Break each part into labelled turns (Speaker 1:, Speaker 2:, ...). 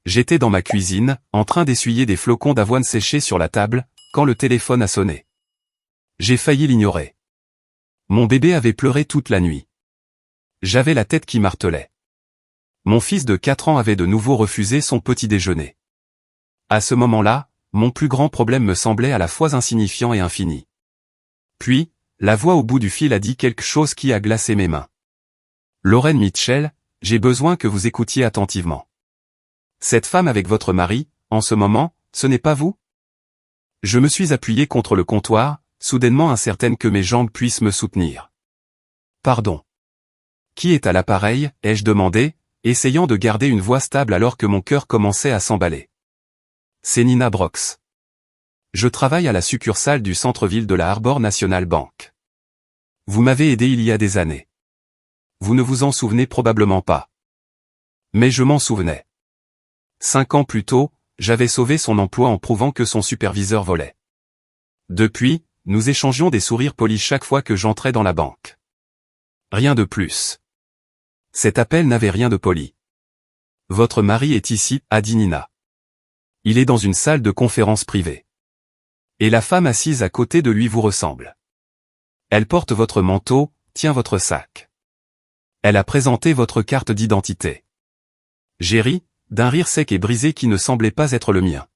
Speaker 1: J'étais dans ma cuisine, en train d'essuyer des flocons d'avoine séchés sur la table, quand le téléphone a sonné. J'ai failli l'ignorer. Mon bébé avait pleuré toute la nuit. J'avais la tête qui martelait. Mon fils de 4 ans avait de nouveau refusé son petit déjeuner. À ce moment-là, mon plus grand problème me semblait à la fois insignifiant et infini. Puis, la voix au bout du fil a dit quelque chose qui a glacé mes mains. Lauren Mitchell, j'ai besoin que vous écoutiez attentivement. Cette femme avec votre mari, en ce moment, ce n'est pas vous? Je me suis appuyé contre le comptoir, soudainement incertaine que mes jambes puissent me soutenir. Pardon. Qui est à l'appareil, ai-je demandé, essayant de garder une voix stable alors que mon cœur commençait à s'emballer. C'est Nina Brox. Je travaille à la succursale du centre-ville de la Harbor National Bank. Vous m'avez aidé il y a des années. Vous ne vous en souvenez probablement pas. Mais je m'en souvenais. 5 ans plus tôt, j'avais sauvé son emploi en prouvant que son superviseur volait. Depuis, nous échangions des sourires polis chaque fois que j'entrais dans la banque. Rien de plus. Cet appel n'avait rien de poli. Votre mari est ici, a dit Nina. Il est dans une salle de conférence privée. Et la femme assise à côté de lui vous ressemble. Elle porte votre manteau, tient votre sac. Elle a présenté votre carte d'identité. J'ai ri, d'un rire sec et brisé qui ne semblait pas être le mien.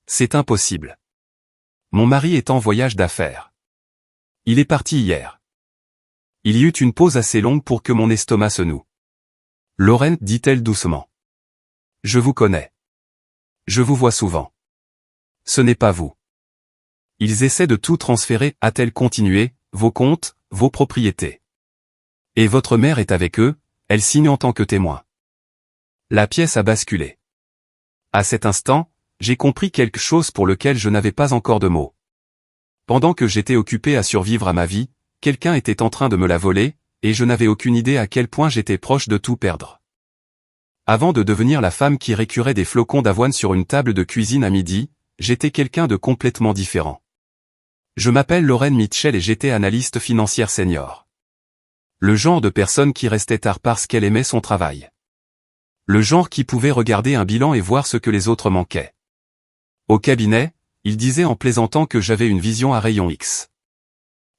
Speaker 1: C'est impossible. Mon mari est en voyage d'affaires. Il est parti hier. Il y eut une pause assez longue pour que mon estomac se noue. Lauren, dit-elle doucement. Je vous connais. Je vous vois souvent. Ce n'est pas vous. Ils essaient de tout transférer, a-t-elle continué, vos comptes, vos propriétés. Et votre mère est avec eux, elle signe en tant que témoin. La pièce a basculé. À cet instant, j'ai compris quelque chose pour lequel je n'avais pas encore de mots. Pendant que j'étais occupé à survivre à ma vie, quelqu'un était en train de me la voler, et je n'avais aucune idée à quel point j'étais proche de tout perdre. Avant de devenir la femme qui récurait des flocons d'avoine sur une table de cuisine à midi, j'étais quelqu'un de complètement différent. Je m'appelle Lauren Mitchell et j'étais analyste financière senior. Le genre de personne qui restait tard parce qu'elle aimait son travail. Le genre qui pouvait regarder un bilan et voir ce que les autres manquaient. Au cabinet, il disait en plaisantant que j'avais une vision à rayon X.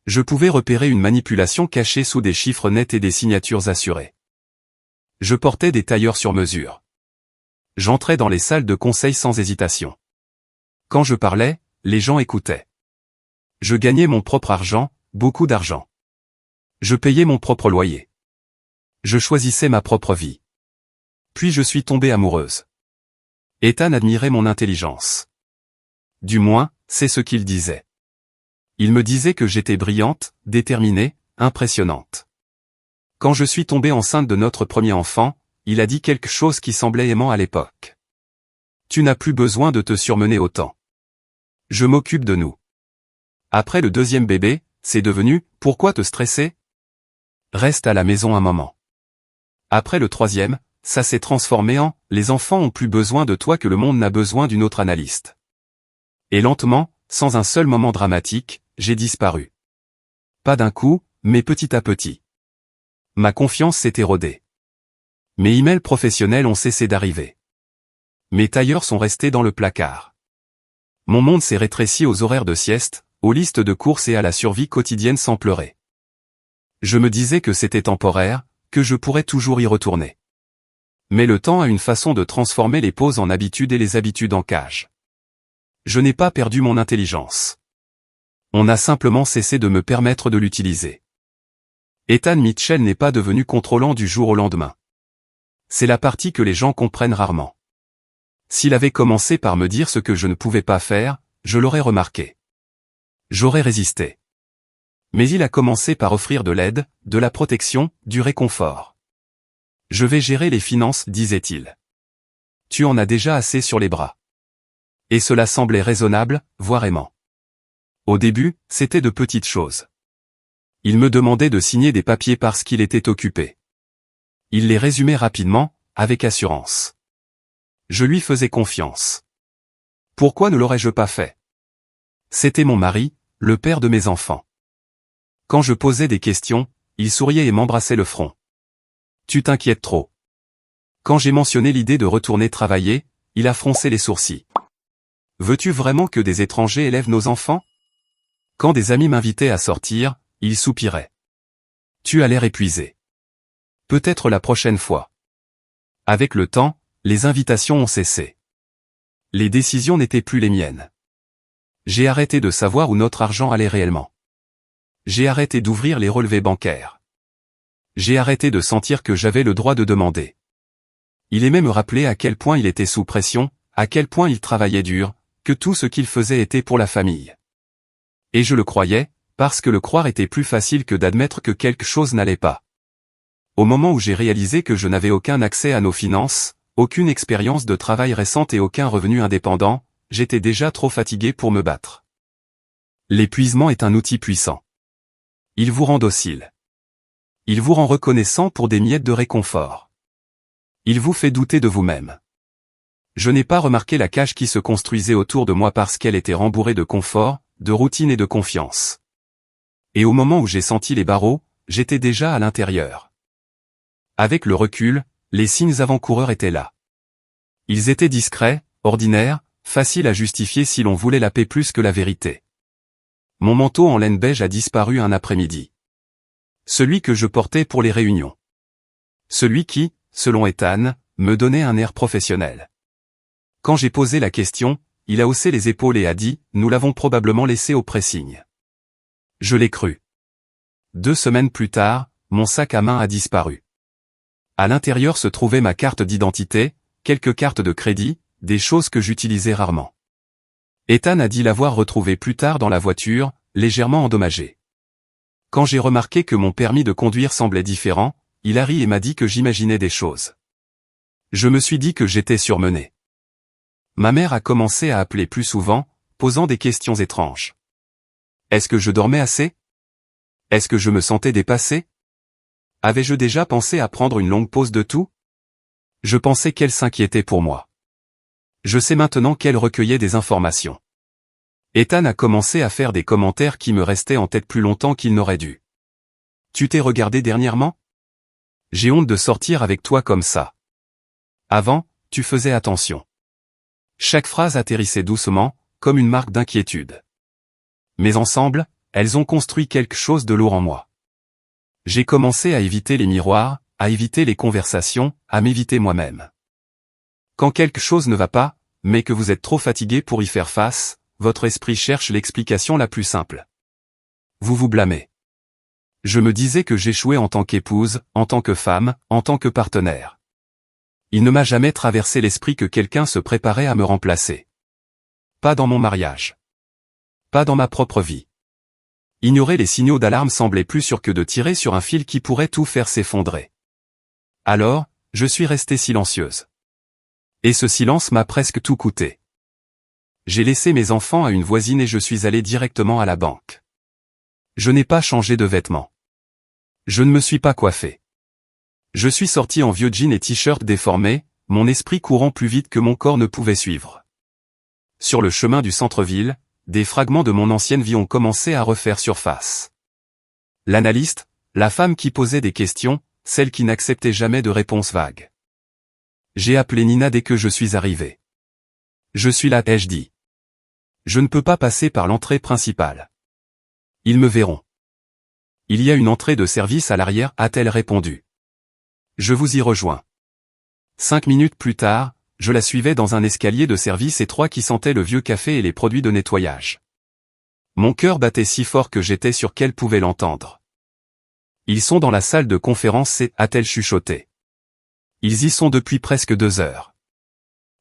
Speaker 1: Je pouvais repérer une manipulation cachée sous des chiffres nets et des signatures assurées. Je portais des tailleurs sur mesure. J'entrais dans les salles de conseil sans hésitation. Quand je parlais, les gens écoutaient. Je gagnais mon propre argent, beaucoup d'argent. Je payais mon propre loyer. Je choisissais ma propre vie. Puis je suis tombée amoureuse. Ethan admirait mon intelligence. Du moins, c'est ce qu'il disait. Il me disait que j'étais brillante, déterminée, impressionnante. Quand je suis tombée enceinte de notre premier enfant, il a dit quelque chose qui semblait aimant à l'époque. Tu n'as plus besoin de te surmener autant. Je m'occupe de nous. Après le deuxième bébé, c'est devenu, pourquoi te stresser? Reste à la maison un moment. Après le troisième, ça s'est transformé en, les enfants ont plus besoin de toi que le monde n'a besoin d'une autre analyste. Et lentement, sans un seul moment dramatique, j'ai disparu. Pas d'un coup, mais petit à petit. Ma confiance s'est érodée. Mes emails professionnels ont cessé d'arriver. Mes tailleurs sont restés dans le placard. Mon monde s'est rétréci aux horaires de sieste, aux listes de courses et à la survie quotidienne sans pleurer. Je me disais que c'était temporaire, que je pourrais toujours y retourner. Mais le temps a une façon de transformer les pauses en habitudes et les habitudes en cage. Je n'ai pas perdu mon intelligence. On a simplement cessé de me permettre de l'utiliser. Ethan Mitchell n'est pas devenu contrôlant du jour au lendemain. C'est la partie que les gens comprennent rarement. S'il avait commencé par me dire ce que je ne pouvais pas faire, je l'aurais remarqué. J'aurais résisté. Mais il a commencé par offrir de l'aide, de la protection, du réconfort. Je vais gérer les finances, disait-il. Tu en as déjà assez sur les bras. Et cela semblait raisonnable, voire aimant. Au début, c'était de petites choses. Il me demandait de signer des papiers parce qu'il était occupé. Il les résumait rapidement, avec assurance. Je lui faisais confiance. Pourquoi ne l'aurais-je pas fait? C'était mon mari, le père de mes enfants. Quand je posais des questions, il souriait et m'embrassait le front. Tu t'inquiètes trop. Quand j'ai mentionné l'idée de retourner travailler, il a froncé les sourcils. Veux-tu vraiment que des étrangers élèvent nos enfants? Quand des amis m'invitaient à sortir, il soupirait. Tu as l'air épuisé. Peut-être la prochaine fois. Avec le temps, les invitations ont cessé. Les décisions n'étaient plus les miennes. J'ai arrêté de savoir où notre argent allait réellement. J'ai arrêté d'ouvrir les relevés bancaires. J'ai arrêté de sentir que j'avais le droit de demander. Il aimait me rappeler à quel point il était sous pression, à quel point il travaillait dur, que tout ce qu'il faisait était pour la famille. Et je le croyais, parce que le croire était plus facile que d'admettre que quelque chose n'allait pas. Au moment où j'ai réalisé que je n'avais aucun accès à nos finances, aucune expérience de travail récente et aucun revenu indépendant, j'étais déjà trop fatigué pour me battre. L'épuisement est un outil puissant. Il vous rend docile. Il vous rend reconnaissant pour des miettes de réconfort. Il vous fait douter de vous-même. Je n'ai pas remarqué la cage qui se construisait autour de moi parce qu'elle était rembourrée de confort, de routine et de confiance. Et au moment où j'ai senti les barreaux, j'étais déjà à l'intérieur. Avec le recul, les signes avant-coureurs étaient là. Ils étaient discrets, ordinaires, faciles à justifier si l'on voulait la paix plus que la vérité. Mon manteau en laine beige a disparu un après-midi. Celui que je portais pour les réunions. Celui qui, selon Ethan, me donnait un air professionnel. Quand j'ai posé la question, il a haussé les épaules et a dit « Nous l'avons probablement laissé au pressing ». Je l'ai cru. 2 semaines plus tard, mon sac à main a disparu. À l'intérieur se trouvait ma carte d'identité, quelques cartes de crédit, des choses que j'utilisais rarement. Ethan a dit l'avoir retrouvée plus tard dans la voiture, légèrement endommagée. Quand j'ai remarqué que mon permis de conduire semblait différent, il a ri et m'a dit que j'imaginais des choses. Je me suis dit que j'étais surmené. Ma mère a commencé à appeler plus souvent, posant des questions étranges. Est-ce que je dormais assez? Est-ce que je me sentais dépassé? Avais-je déjà pensé à prendre une longue pause de tout? Je pensais qu'elle s'inquiétait pour moi. Je sais maintenant qu'elle recueillait des informations. Ethan a commencé à faire des commentaires qui me restaient en tête plus longtemps qu'il n'aurait dû. Tu t'es regardé dernièrement? J'ai honte de sortir avec toi comme ça. Avant, tu faisais attention. Chaque phrase atterrissait doucement, comme une marque d'inquiétude. Mais ensemble, elles ont construit quelque chose de lourd en moi. J'ai commencé à éviter les miroirs, à éviter les conversations, à m'éviter moi-même. Quand quelque chose ne va pas, mais que vous êtes trop fatigué pour y faire face, votre esprit cherche l'explication la plus simple. Vous vous blâmez. Je me disais que j'échouais en tant qu'épouse, en tant que femme, en tant que partenaire. Il ne m'a jamais traversé l'esprit que quelqu'un se préparait à me remplacer. Pas dans mon mariage. Pas dans ma propre vie. Ignorer les signaux d'alarme semblait plus sûr que de tirer sur un fil qui pourrait tout faire s'effondrer. Alors, je suis restée silencieuse. Et ce silence m'a presque tout coûté. J'ai laissé mes enfants à une voisine et je suis allé directement à la banque. Je n'ai pas changé de vêtements. Je ne me suis pas coiffé. Je suis sorti en vieux jean et t-shirt déformé, mon esprit courant plus vite que mon corps ne pouvait suivre. Sur le chemin du centre-ville, des fragments de mon ancienne vie ont commencé à refaire surface. L'analyste, la femme qui posait des questions, celle qui n'acceptait jamais de réponses vagues. J'ai appelé Nina dès que je suis arrivé. Je suis là, ai-je dit. Je ne peux pas passer par l'entrée principale. Ils me verront. Il y a une entrée de service à l'arrière, a-t-elle répondu. Je vous y rejoins. 5 minutes plus tard, je la suivais dans un escalier de service étroit qui sentait le vieux café et les produits de nettoyage. Mon cœur battait si fort que j'étais sûr qu'elle pouvait l'entendre. Ils sont dans la salle de conférence, a-t-elle chuchoté. Ils y sont depuis presque 2 heures.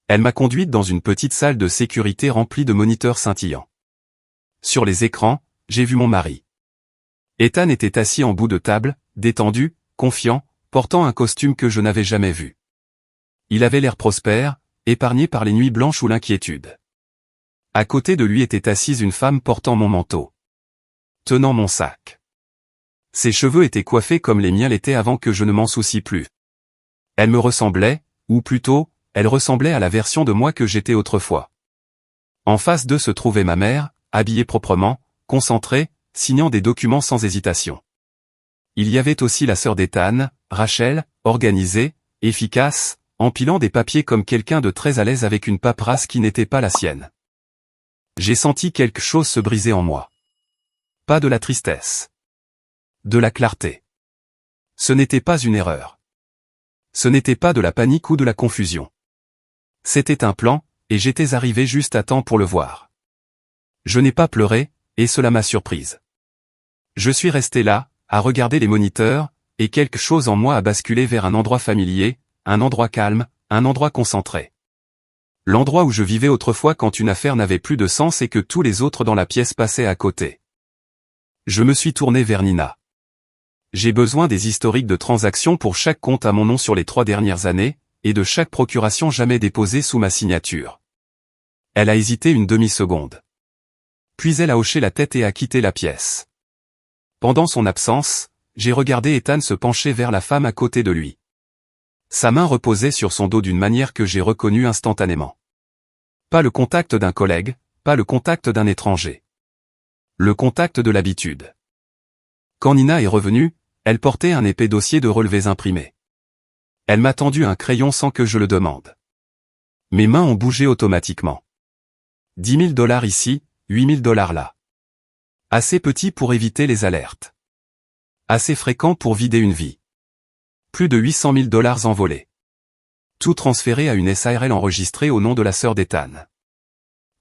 Speaker 1: Elle m'a conduite dans une petite salle de sécurité remplie de moniteurs scintillants. Sur les écrans, j'ai vu mon mari. Ethan était assis en bout de table, détendu, confiant, portant un costume que je n'avais jamais vu. Il avait l'air prospère, épargné par les nuits blanches ou l'inquiétude. À côté de lui était assise une femme portant mon manteau. Tenant mon sac. Ses cheveux étaient coiffés comme les miens l'étaient avant que je ne m'en soucie plus. Elle me ressemblait, ou plutôt, elle ressemblait à la version de moi que j'étais autrefois. En face d'eux se trouvait ma mère, habillée proprement, concentrée, signant des documents sans hésitation. Il y avait aussi la sœur d'Ethan, Rachel, organisée, efficace, empilant des papiers comme quelqu'un de très à l'aise avec une paperasse qui n'était pas la sienne. J'ai senti quelque chose se briser en moi. Pas de la tristesse. De la clarté. Ce n'était pas une erreur. Ce n'était pas de la panique ou de la confusion. C'était un plan, et j'étais arrivé juste à temps pour le voir. Je n'ai pas pleuré, et cela m'a surprise. Je suis resté là, à regarder les moniteurs, et quelque chose en moi a basculé vers un endroit familier, un endroit calme, un endroit concentré. L'endroit où je vivais autrefois quand une affaire n'avait plus de sens et que tous les autres dans la pièce passaient à côté. Je me suis tourné vers Nina. J'ai besoin des historiques de transactions pour chaque compte à mon nom sur les 3 dernières années, et de chaque procuration jamais déposée sous ma signature. Elle a hésité une demi-seconde. Puis elle a hoché la tête et a quitté la pièce. Pendant son absence, j'ai regardé Ethan se pencher vers la femme à côté de lui. Sa main reposait sur son dos d'une manière que j'ai reconnue instantanément. Pas le contact d'un collègue, pas le contact d'un étranger. Le contact de l'habitude. Quand Nina est revenue, elle portait un épais dossier de relevés imprimés. Elle m'a tendu un crayon sans que je le demande. Mes mains ont bougé automatiquement. 10 000 $ ici, 8 000 $ là. Assez petit pour éviter les alertes. Assez fréquent pour vider une vie. Plus de 800 000 $ envolés. Tout transféré à une SARL enregistrée au nom de la sœur d'Ethan.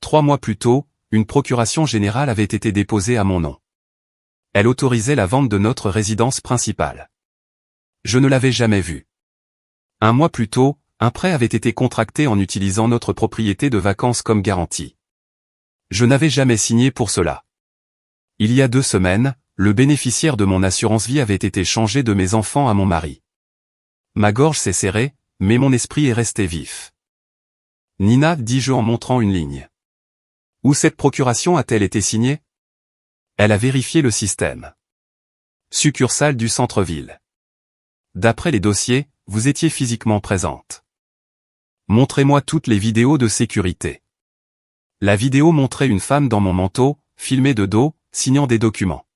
Speaker 1: 3 mois plus tôt, une procuration générale avait été déposée à mon nom. Elle autorisait la vente de notre résidence principale. Je ne l'avais jamais vue. 1 mois plus tôt, un prêt avait été contracté en utilisant notre propriété de vacances comme garantie. Je n'avais jamais signé pour cela. Il y a 2 semaines, le bénéficiaire de mon assurance vie avait été changé de mes enfants à mon mari. Ma gorge s'est serrée, mais mon esprit est resté vif. Nina, dis-je en montrant une ligne. Où cette procuration a-t-elle été signée? Elle a vérifié le système. Succursale du centre-ville. D'après les dossiers, vous étiez physiquement présente. Montrez-moi toutes les vidéos de sécurité. La vidéo montrait une femme dans mon manteau, filmée de dos, signant des documents.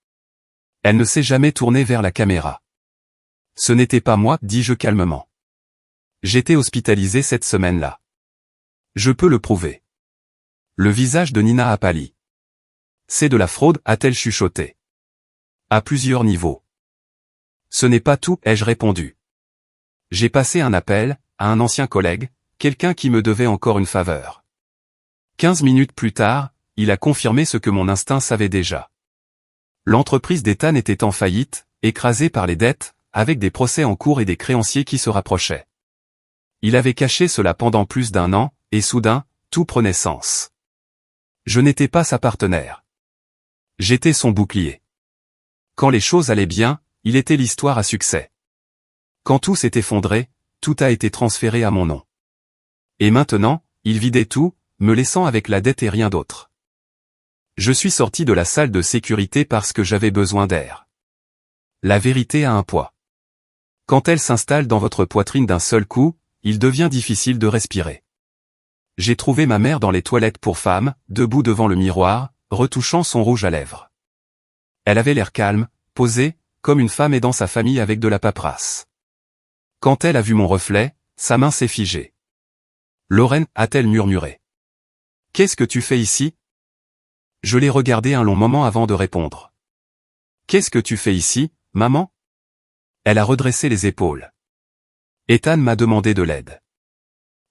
Speaker 1: Elle ne s'est jamais tournée vers la caméra. Ce n'était pas moi, dis-je calmement. J'étais hospitalisé cette semaine-là. Je peux le prouver. Le visage de Nina a pâli. C'est de la fraude, a-t-elle chuchoté. À plusieurs niveaux. Ce n'est pas tout, ai-je répondu. J'ai passé un appel, à un ancien collègue, quelqu'un qui me devait encore une faveur. 15 minutes plus tard, il a confirmé ce que mon instinct savait déjà. L'entreprise d'Ethan était en faillite, écrasée par les dettes, avec des procès en cours et des créanciers qui se rapprochaient. Il avait caché cela pendant plus d'1 an, et soudain, tout prenait sens. Je n'étais pas sa partenaire. J'étais son bouclier. Quand les choses allaient bien, il était l'histoire à succès. Quand tout s'est effondré, tout a été transféré à mon nom. Et maintenant, il vidait tout, me laissant avec la dette et rien d'autre. Je suis sorti de la salle de sécurité parce que j'avais besoin d'air. La vérité a un poids. Quand elle s'installe dans votre poitrine d'un seul coup, il devient difficile de respirer. J'ai trouvé ma mère dans les toilettes pour femmes, debout devant le miroir, retouchant son rouge à lèvres. Elle avait l'air calme, posée, comme une femme aidant sa famille avec de la paperasse. Quand elle a vu mon reflet, sa main s'est figée. Lorraine, a-t-elle murmuré. Qu'est-ce que tu fais ici? Je l'ai regardée un long moment avant de répondre. Qu'est-ce que tu fais ici, maman? Elle a redressé les épaules. Ethan m'a demandé de l'aide.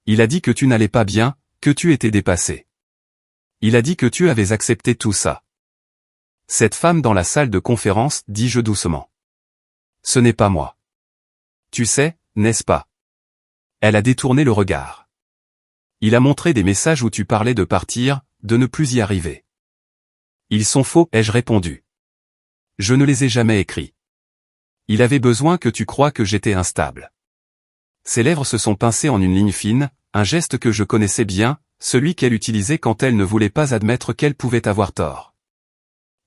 Speaker 1: Il a dit que tu n'allais pas bien, que tu étais dépassé. Il a dit que tu avais accepté tout ça. Cette femme dans la salle de conférence, dis-je doucement. Ce n'est pas moi. Tu sais, n'est-ce pas? Elle a détourné le regard. Il a montré des messages où tu parlais de partir, de ne plus y arriver. Ils sont faux, ai-je répondu. Je ne les ai jamais écrits. Il avait besoin que tu croies que j'étais instable. Ses lèvres se sont pincées en une ligne fine, un geste que je connaissais bien, celui qu'elle utilisait quand elle ne voulait pas admettre qu'elle pouvait avoir tort.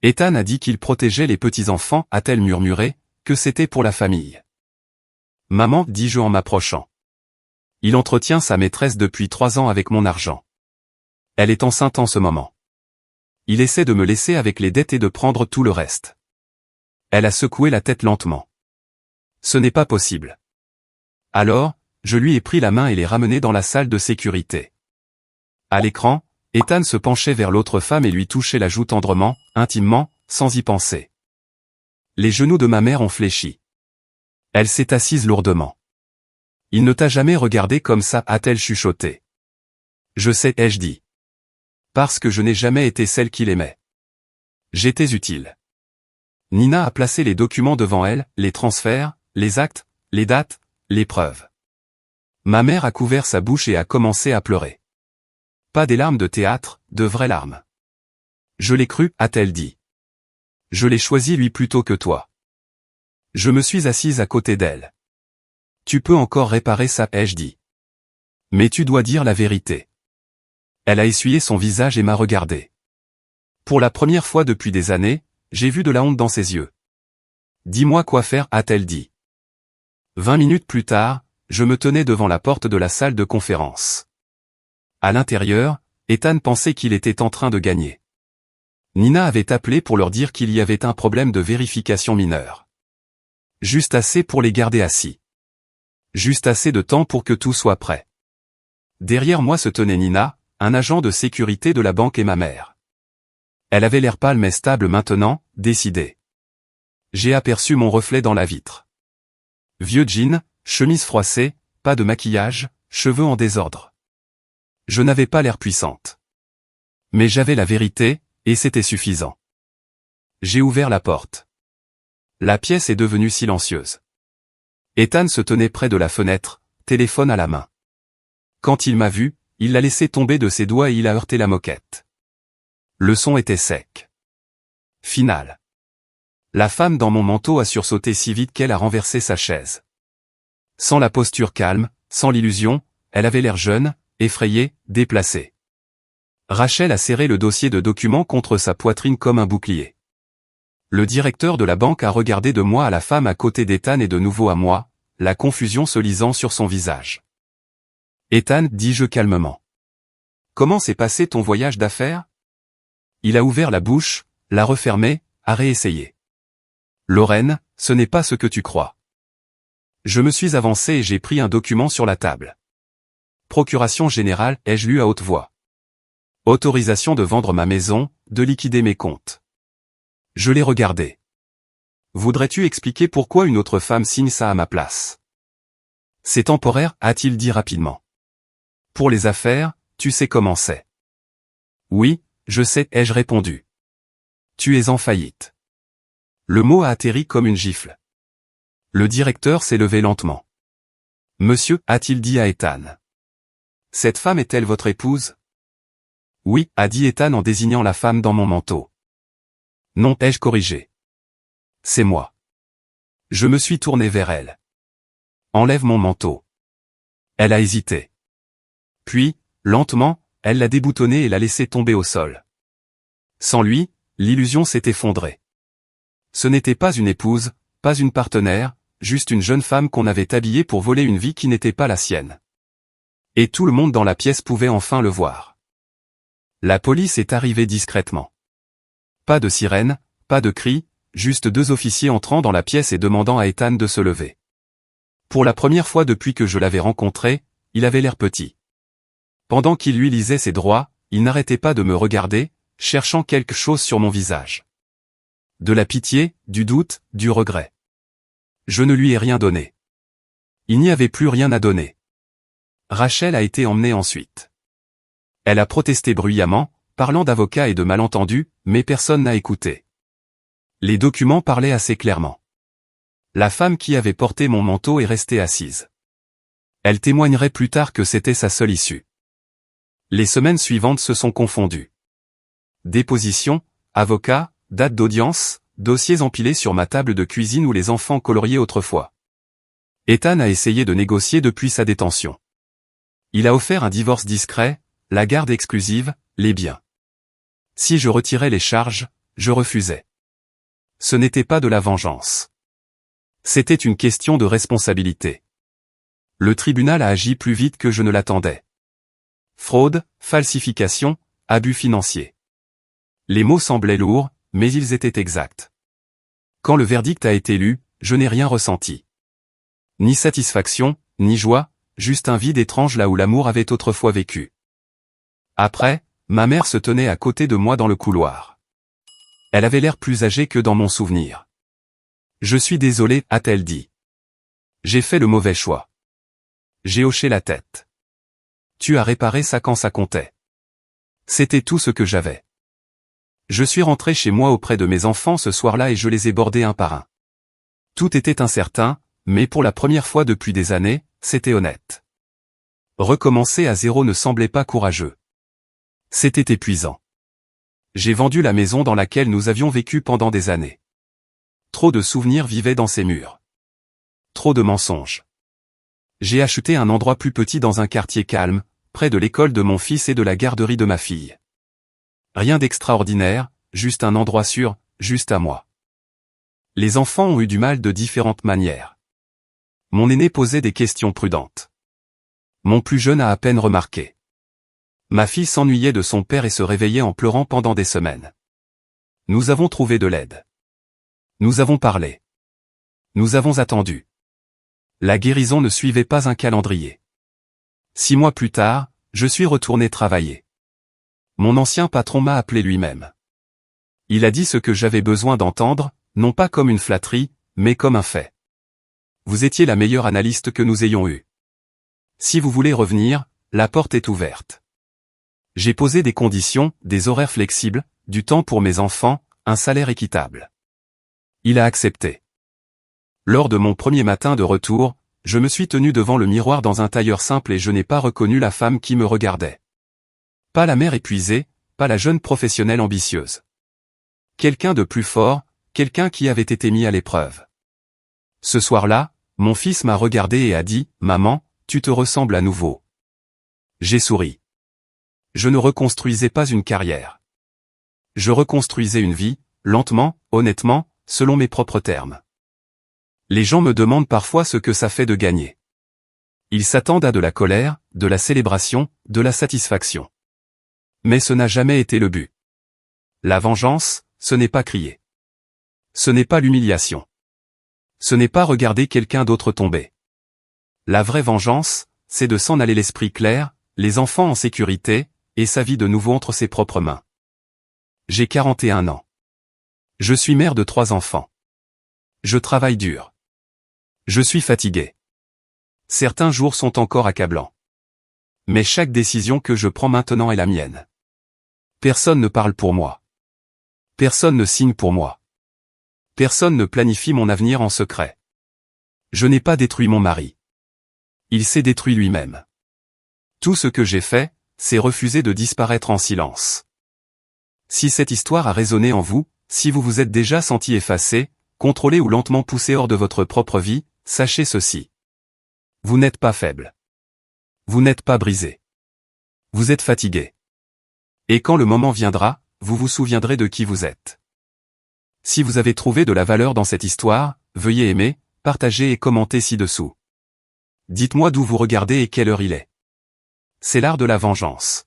Speaker 1: Ethan a dit qu'il protégeait les petits-enfants, a-t-elle murmuré, que c'était pour la famille. Maman, dis-je en m'approchant. Il entretient sa maîtresse depuis 3 ans avec mon argent. Elle est enceinte en ce moment. Il essaie de me laisser avec les dettes et de prendre tout le reste. Elle a secoué la tête lentement. Ce n'est pas possible. Alors, je lui ai pris la main et l'ai ramené dans la salle de sécurité. À l'écran, Ethan se penchait vers l'autre femme et lui touchait la joue tendrement, intimement, sans y penser. Les genoux de ma mère ont fléchi. Elle s'est assise lourdement. Il ne t'a jamais regardé comme ça, a-t-elle chuchoté. Je sais, ai-je dit. Parce que je n'ai jamais été celle qu'il aimait. J'étais utile. Nina a placé les documents devant elle, les transferts, les actes, les dates, les preuves. Ma mère a couvert sa bouche et a commencé à pleurer. Pas des larmes de théâtre, de vraies larmes. Je l'ai cru, a-t-elle dit. Je l'ai choisi lui plutôt que toi. Je me suis assise à côté d'elle. Tu peux encore réparer ça, ai-je dit. Mais tu dois dire la vérité. Elle a essuyé son visage et m'a regardé. Pour la première fois depuis des années, j'ai vu de la honte dans ses yeux. Dis-moi quoi faire, a-t-elle dit. 20 minutes plus tard, je me tenais devant la porte de la salle de conférence. À l'intérieur, Ethan pensait qu'il était en train de gagner. Nina avait appelé pour leur dire qu'il y avait un problème de vérification mineure. Juste assez pour les garder assis. Juste assez de temps pour que tout soit prêt. Derrière moi se tenait Nina, un agent de sécurité de la banque et ma mère. Elle avait l'air pâle mais stable maintenant, décidée. J'ai aperçu mon reflet dans la vitre. Vieux jean, chemise froissée, pas de maquillage, cheveux en désordre. Je n'avais pas l'air puissante. Mais j'avais la vérité, et c'était suffisant. J'ai ouvert la porte. La pièce est devenue silencieuse. Ethan se tenait près de la fenêtre, téléphone à la main. Quand il m'a vu, il l'a laissé tomber de ses doigts et il a heurté la moquette. Le son était sec. Final. La femme dans mon manteau a sursauté si vite qu'elle a renversé sa chaise. Sans la posture calme, sans l'illusion, elle avait l'air jeune, effrayée, déplacée. Rachel a serré le dossier de documents contre sa poitrine comme un bouclier. Le directeur de la banque a regardé de moi à la femme à côté d'Ethan et de nouveau à moi, la confusion se lisant sur son visage. Ethan, dis-je calmement. Comment s'est passé ton voyage d'affaires? Il a ouvert la bouche, l'a refermée, a réessayé. Lorraine, ce n'est pas ce que tu crois. Je me suis avancé et j'ai pris un document sur la table. Procuration générale, ai-je lu à haute voix. Autorisation de vendre ma maison, de liquider mes comptes. Je l'ai regardé. Voudrais-tu expliquer pourquoi une autre femme signe ça à ma place? C'est temporaire, a-t-il dit rapidement. Pour les affaires, tu sais comment c'est. Oui, je sais, ai-je répondu. Tu es en faillite. Le mot a atterri comme une gifle. Le directeur s'est levé lentement. Monsieur, a-t-il dit à Ethan. Cette femme est-elle votre épouse? Oui, a dit Ethan en désignant la femme dans mon manteau. Non, ai-je corrigé. C'est moi. Je me suis tourné vers elle. Enlève mon manteau. Elle a hésité. Puis, lentement, elle l'a déboutonné et l'a laissé tomber au sol. Sans lui, l'illusion s'est effondrée. Ce n'était pas une épouse, pas une partenaire, juste une jeune femme qu'on avait habillée pour voler une vie qui n'était pas la sienne. Et tout le monde dans la pièce pouvait enfin le voir. La police est arrivée discrètement. Pas de sirène, pas de cri, juste 2 officiers entrant dans la pièce et demandant à Ethan de se lever. Pour la première fois depuis que je l'avais rencontré, il avait l'air petit. Pendant qu'il lui lisait ses droits, il n'arrêtait pas de me regarder, cherchant quelque chose sur mon visage. De la pitié, du doute, du regret. Je ne lui ai rien donné. Il n'y avait plus rien à donner. Rachel a été emmenée ensuite. Elle a protesté bruyamment, parlant d'avocats et de malentendus, mais personne n'a écouté. Les documents parlaient assez clairement. La femme qui avait porté mon manteau est restée assise. Elle témoignerait plus tard que c'était sa seule issue. Les semaines suivantes se sont confondues. Déposition, avocats, date d'audience, dossiers empilés sur ma table de cuisine où les enfants coloriaient autrefois. Ethan a essayé de négocier depuis sa détention. Il a offert un divorce discret, la garde exclusive, les biens. Si je retirais les charges, je refusais. Ce n'était pas de la vengeance. C'était une question de responsabilité. Le tribunal a agi plus vite que je ne l'attendais. Fraude, falsification, abus financiers. Les mots semblaient lourds, mais ils étaient exacts. Quand le verdict a été lu, je n'ai rien ressenti. Ni satisfaction, ni joie, juste un vide étrange là où l'amour avait autrefois vécu. Après, ma mère se tenait à côté de moi dans le couloir. Elle avait l'air plus âgée que dans mon souvenir. Je suis désolée, a-t-elle dit. J'ai fait le mauvais choix. J'ai hoché la tête. Tu as réparé ça quand ça comptait. C'était tout ce que j'avais. Je suis rentré chez moi auprès de mes enfants ce soir-là et je les ai bordés un par un. Tout était incertain, mais pour la première fois depuis des années, c'était honnête. Recommencer à zéro ne semblait pas courageux. C'était épuisant. J'ai vendu la maison dans laquelle nous avions vécu pendant des années. Trop de souvenirs vivaient dans ces murs. Trop de mensonges. J'ai acheté un endroit plus petit dans un quartier calme, près de l'école de mon fils et de la garderie de ma fille. Rien d'extraordinaire, juste un endroit sûr, juste à moi. Les enfants ont eu du mal de différentes manières. Mon aîné posait des questions prudentes. Mon plus jeune a à peine remarqué. Ma fille s'ennuyait de son père et se réveillait en pleurant pendant des semaines. Nous avons trouvé de l'aide. Nous avons parlé. Nous avons attendu. La guérison ne suivait pas un calendrier. 6 mois plus tard, je suis retourné travailler. Mon ancien patron m'a appelé lui-même. Il a dit ce que j'avais besoin d'entendre, non pas comme une flatterie, mais comme un fait. Vous étiez la meilleure analyste que nous ayons eue. Si vous voulez revenir, la porte est ouverte. J'ai posé des conditions, des horaires flexibles, du temps pour mes enfants, un salaire équitable. Il a accepté. Lors de mon premier matin de retour, je me suis tenu devant le miroir dans un tailleur simple et je n'ai pas reconnu la femme qui me regardait. Pas la mère épuisée, pas la jeune professionnelle ambitieuse. Quelqu'un de plus fort, quelqu'un qui avait été mis à l'épreuve. Ce soir-là, mon fils m'a regardé et a dit « Maman, tu te ressembles à nouveau ». J'ai souri. Je ne reconstruisais pas une carrière. Je reconstruisais une vie, lentement, honnêtement, selon mes propres termes. Les gens me demandent parfois ce que ça fait de gagner. Ils s'attendent à de la colère, de la célébration, de la satisfaction. Mais ce n'a jamais été le but. La vengeance, ce n'est pas crier. Ce n'est pas l'humiliation. Ce n'est pas regarder quelqu'un d'autre tomber. La vraie vengeance, c'est de s'en aller l'esprit clair, les enfants en sécurité, et sa vie de nouveau entre ses propres mains. J'ai 41 ans. Je suis mère de 3 enfants. Je travaille dur. Je suis fatigué. Certains jours sont encore accablants. Mais chaque décision que je prends maintenant est la mienne. Personne ne parle pour moi. Personne ne signe pour moi. Personne ne planifie mon avenir en secret. Je n'ai pas détruit mon mari. Il s'est détruit lui-même. Tout ce que j'ai fait, c'est refuser de disparaître en silence. Si cette histoire a résonné en vous, si vous vous êtes déjà senti effacé, contrôlé ou lentement poussé hors de votre propre vie, sachez ceci. Vous n'êtes pas faible. Vous n'êtes pas brisé. Vous êtes fatigué. Et quand le moment viendra, vous vous souviendrez de qui vous êtes. Si vous avez trouvé de la valeur dans cette histoire, veuillez aimer, partager et commenter ci-dessous. Dites-moi d'où vous regardez et quelle heure il est. C'est l'art de la vengeance.